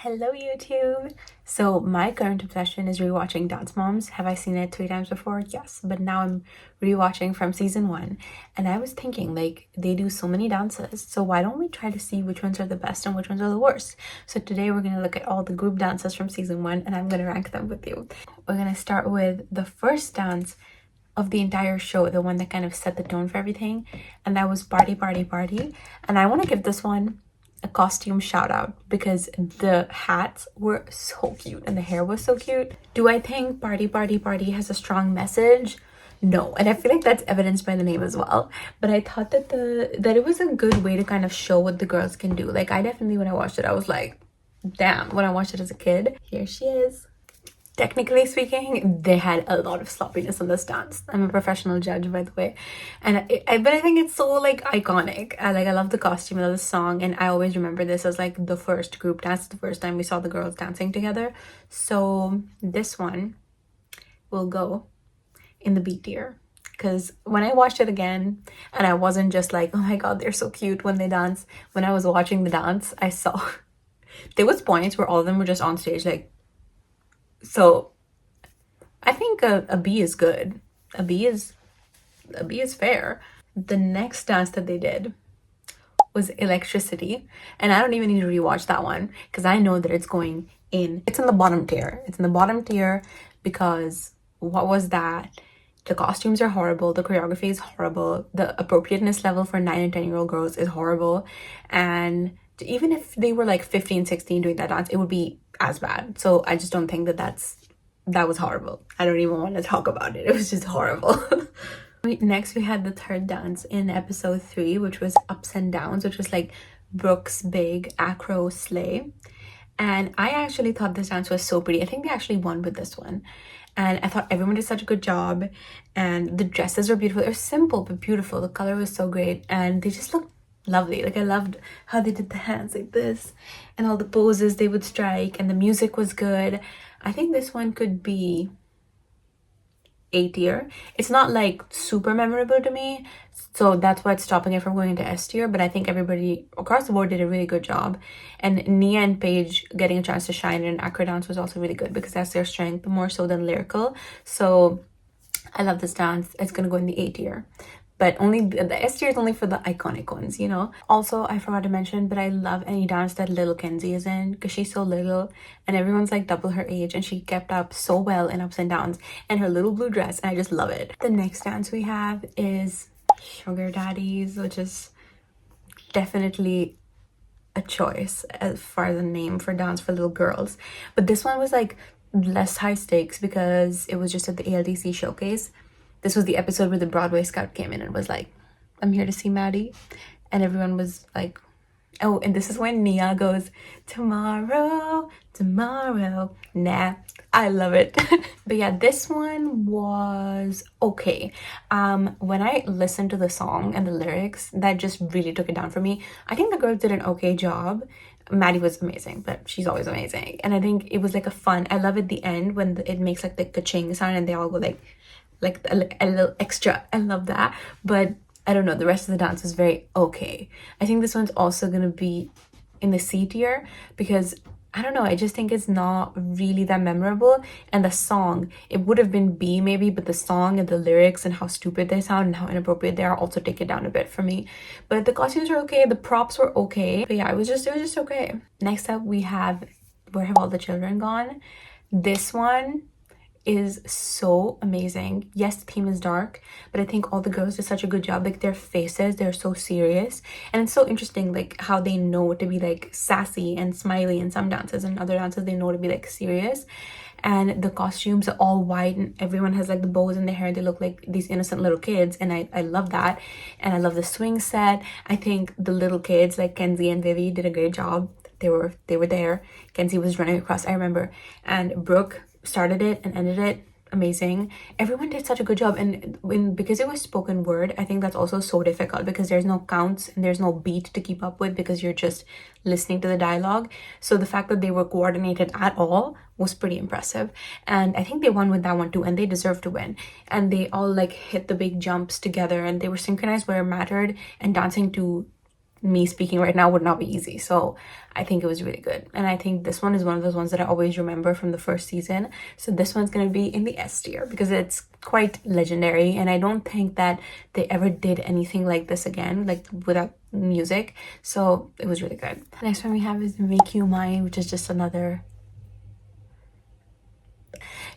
Hello YouTube! So my current obsession is rewatching Dance Moms. Have I seen it 3 times before? Yes, but now I'm rewatching from season 1 and I was thinking like they do so many dances, so why don't we try to see which ones are the best and which ones are the worst. So today we're going to look at all the group dances from season 1 and I'm going to rank them with you. We're going to start with the first dance of the entire show, the one that kind of set the tone for everything, and that was Party Party Party. And I want to give this one a costume shout out because the hats were so cute and the hair was so cute. Do I think Party Party Party has a strong message? No, and I feel like that's evidenced by the name as well. But I thought that it was a good way to kind of show what the girls can do. Like I definitely, when I watched it, I was like, damn, when I watched it as a kid. Here she is. Technically speaking, they had a lot of sloppiness in this dance. I'm a professional judge, by the way, and but I think it's so like iconic. I love the costume, I love the song, and I always remember this as like the first group dance, the first time we saw the girls dancing together. So this one will go in the B tier because when I watched it again, and I wasn't just like, oh my god, they're so cute when they dance. When I was watching the dance, I saw there was points where all of them were just on stage like. So I think a B is good. A B is fair. The next dance that they did was Electricity, and I don't even need to rewatch that one because I know that it's going in. It's in the bottom tier. It's in the bottom tier because what was that? The costumes are horrible. The choreography is horrible. The appropriateness level for 9 and 10-year-old girls is horrible, and even if they were like 15, 16 doing that dance, it would be as bad. So I just don't think that was horrible. I don't even want to talk about it. It was just horrible. Next, we had the third dance in episode 3, which was Ups and Downs, which was like Brooke's big acro sleigh. And I actually thought this dance was so pretty. I think they actually won with this one. And I thought everyone did such a good job. And the dresses were beautiful. It was simple but beautiful. The color was so great. And they just looked lovely. Like I loved how they did the hands like this and all the poses they would strike, and the music was good. I think this one could be A tier. It's not like super memorable to me, so that's why it's stopping it from going into S tier, but I think everybody across the board did a really good job. And Nia and Paige getting a chance to shine in acro dance was also really good because that's their strength more so than lyrical. So I love this dance. It's gonna go in the A tier. But only the S tier is only for the iconic ones, you know. Also, I forgot to mention, but I love any dance that little Kenzie is in because she's so little and everyone's like double her age, and she kept up so well in Ups and Downs and her little blue dress, and I just love it. The next dance we have is Sugar Daddies, which is definitely a choice as far as a name for dance for little girls. But this one was like less high stakes because it was just at the ALDC showcase. This was the episode where the Broadway Scout came in and was like, I'm here to see Maddie. And everyone was like, oh, and this is when Nia goes, tomorrow, tomorrow, nah. I love it. But yeah, this one was okay. When I listened to the song and the lyrics, that just really took it down for me. I think the girls did an okay job. Maddie was amazing, but she's always amazing. And I think it was like a fun, I love at the end when it makes like the ka-ching sound and they all go like a little extra. I love that. But I don't know, the rest of the dance was very okay. I think this one's also gonna be in the C tier because I don't know, I just think it's not really that memorable. And the song, it would have been B maybe, but the song and the lyrics and how stupid they sound and how inappropriate they are also take it down a bit for me. But the costumes were okay, the props were okay. But yeah, it was just okay. Next up we have Where Have All the Children Gone? This one is so amazing. Yes, the theme is dark, but I think all the girls did such a good job. Like their faces, they're so serious, and it's so interesting like how they know to be like sassy and smiley in some dances, and other dances they know to be like serious. And the costumes are all white and everyone has like the bows in their hair. They look like these innocent little kids, and I love that. And I love the swing set. I think the little kids like Kenzie and Vivi did a great job. They were there. Kenzie was running across, I remember, and Brooke started it and ended it. Amazing. Everyone did such a good job. And because it was spoken word, I think that's also so difficult because there's no counts and there's no beat to keep up with because you're just listening to the dialogue. So the fact that they were coordinated at all was pretty impressive, and I think they won with that one too, and they deserved to win. And they all like hit the big jumps together and they were synchronized where it mattered and dancing to me speaking right now would not be easy. So I think it was really good. And I think this one is one of those ones that I always remember from the first season. So this one's going to be in the S tier because it's quite legendary. And I don't think that they ever did anything like this again, like without music. So it was really good. The next one we have is Make You Mine, which is just another...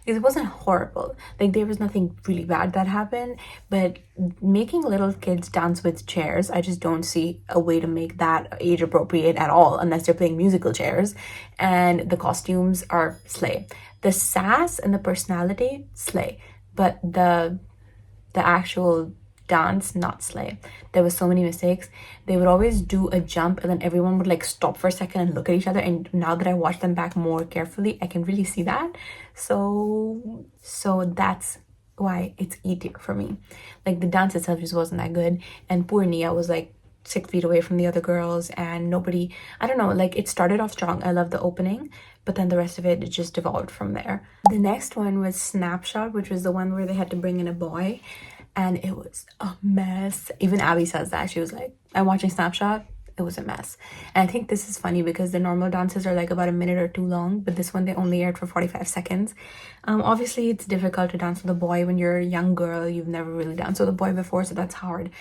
It wasn't horrible, like there was nothing really bad that happened, but making little kids dance with chairs, I just don't see a way to make that age appropriate at all unless they're playing musical chairs. And the costumes are slay, the sass and the personality slay, but the actual dance not slay. There was so many mistakes. They would always do a jump and then everyone would like stop for a second and look at each other, and now that I watch them back more carefully, I can really see that. So that's why it's E tier for me. Like the dance itself just wasn't that good, and poor Nia was like 6 feet away from the other girls, and nobody, I don't know, like it started off strong. I love the opening, but then the rest of it just devolved from there. The next one was Snapshot, which was the one where they had to bring in a boy, and it was a mess. Even Abby says that. She was like, I'm watching Snapshot, it was a mess. And I think this is funny because the normal dances are like about a minute or two long, but this one they only aired for 45 seconds. Obviously it's difficult to dance with a boy when you're a young girl. You've never really danced with a boy before, so that's hard.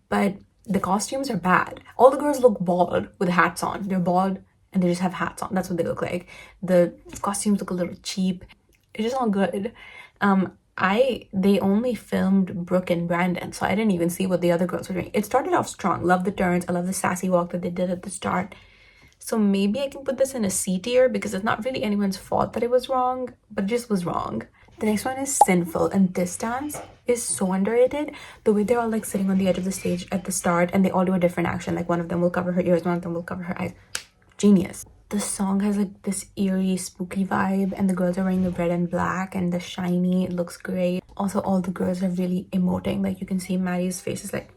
But the costumes are bad. All the girls look bald with hats on. They're bald and they just have hats on. That's what they look like. The costumes look a little cheap. It's just not good. They only filmed Brooke and Brandon, so I didn't even see what the other girls were doing. It started off strong. Love the turns. I love the sassy walk that they did at the start. So maybe I can put this in a C tier because it's not really anyone's fault that it was wrong, but it just was wrong. The next one is Sinful, and this dance is so underrated. The way they're all like sitting on the edge of the stage at the start and they all do a different action. Like one of them will cover her ears, one of them will cover her eyes. Genius. The song has like this eerie, spooky vibe, and the girls are wearing the red and black and the shiny. It looks great. Also, all the girls are really emoting. Like you can see Maddie's face is like,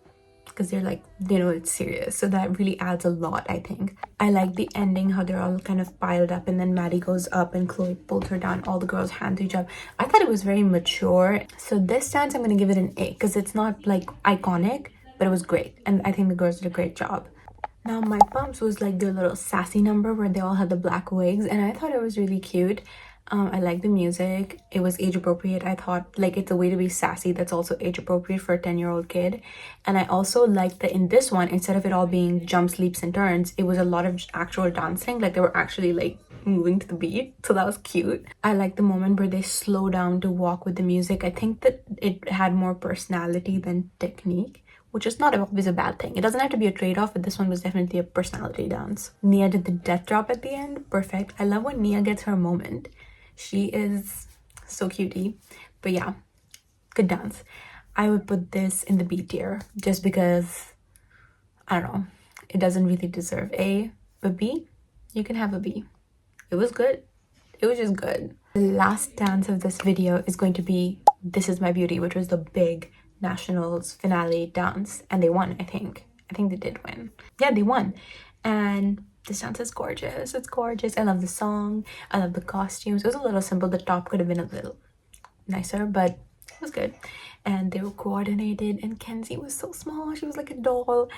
because they're like, they know it's serious. So that really adds a lot, I think. I like the ending, how they're all kind of piled up and then Maddie goes up and Chloe pulls her down. All the girls hand to each other. I thought it was very mature. So this dance, I'm going to give it an A because it's not like iconic, but it was great. And I think the girls did a great job. Now, My Pumps was like their little sassy number where they all had the black wigs, and I thought it was really cute. I like the music. It was age appropriate. I thought like it's a way to be sassy that's also age appropriate for a 10-year-old kid. And I also liked that in this one, instead of it all being jumps, leaps, and turns, it was a lot of actual dancing. Like they were actually like moving to the beat, so that was cute. I like the moment where they slow down to walk with the music. I think that it had more personality than technique, which is not always a bad thing. It doesn't have to be a trade-off, but this one was definitely a personality dance. Nia did the death drop at the end. Perfect. I love when Nia gets her moment. She is so cutie. But yeah, good dance. I would put this in the B tier just because, I don't know, it doesn't really deserve A, but B, you can have a B. It was good. It was just good. The last dance of this video is going to be This Is My Beauty, which was the big nationals finale dance, and they won. I think they did win. Yeah, they won. And this dance is gorgeous. It's gorgeous. I love the song. I love the costumes. It was a little simple. The top could have been a little nicer, but it was good. And they were coordinated, and Kenzie was so small. She was like a doll,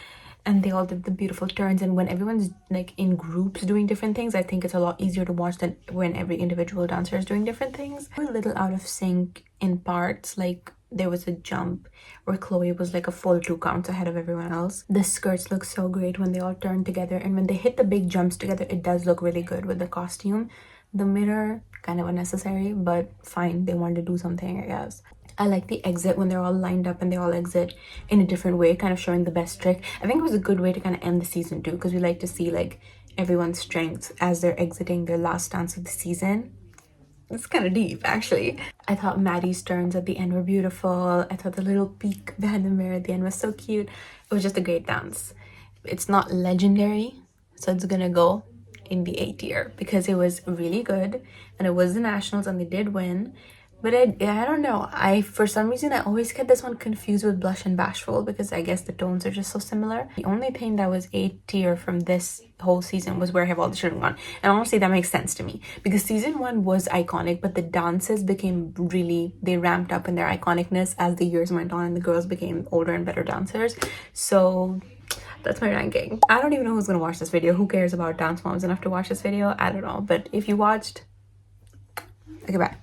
and they all did the beautiful turns. And when everyone's like in groups doing different things, I think it's a lot easier to watch than when every individual dancer is doing different things. We're a little out of sync in parts. Like there was a jump where Chloe was like a full 2 counts ahead of everyone else. The skirts look so great when they all turn together, and when they hit the big jumps together, it does look really good with the costume. The mirror, kind of unnecessary, but fine. They wanted to do something, I guess. I like the exit when they're all lined up and they all exit in a different way, kind of showing the best trick. I think it was a good way to kind of end the season too, because we like to see like everyone's strengths as they're exiting their last dance of the season. It's kind of deep, actually. I thought Maddie's turns at the end were beautiful. I thought the little peek behind the mirror at the end was so cute. It was just a great dance. It's not legendary, so it's gonna go in the A tier because it was really good, and it was the nationals and they did win. But I don't know, for some reason I always get this one confused with Blush and Bashful because I guess the tones are just so similar. The only thing that was A tier from this whole season was Where Have All the Children Gone, and honestly that makes sense to me because season 1 was iconic, but the dances became really, they ramped up in their iconicness as the years went on and the girls became older and better dancers. So That's my ranking. I don't even know who's gonna watch this video. Who cares about Dance Moms enough to watch this video? I don't know. But if you watched, okay, bye.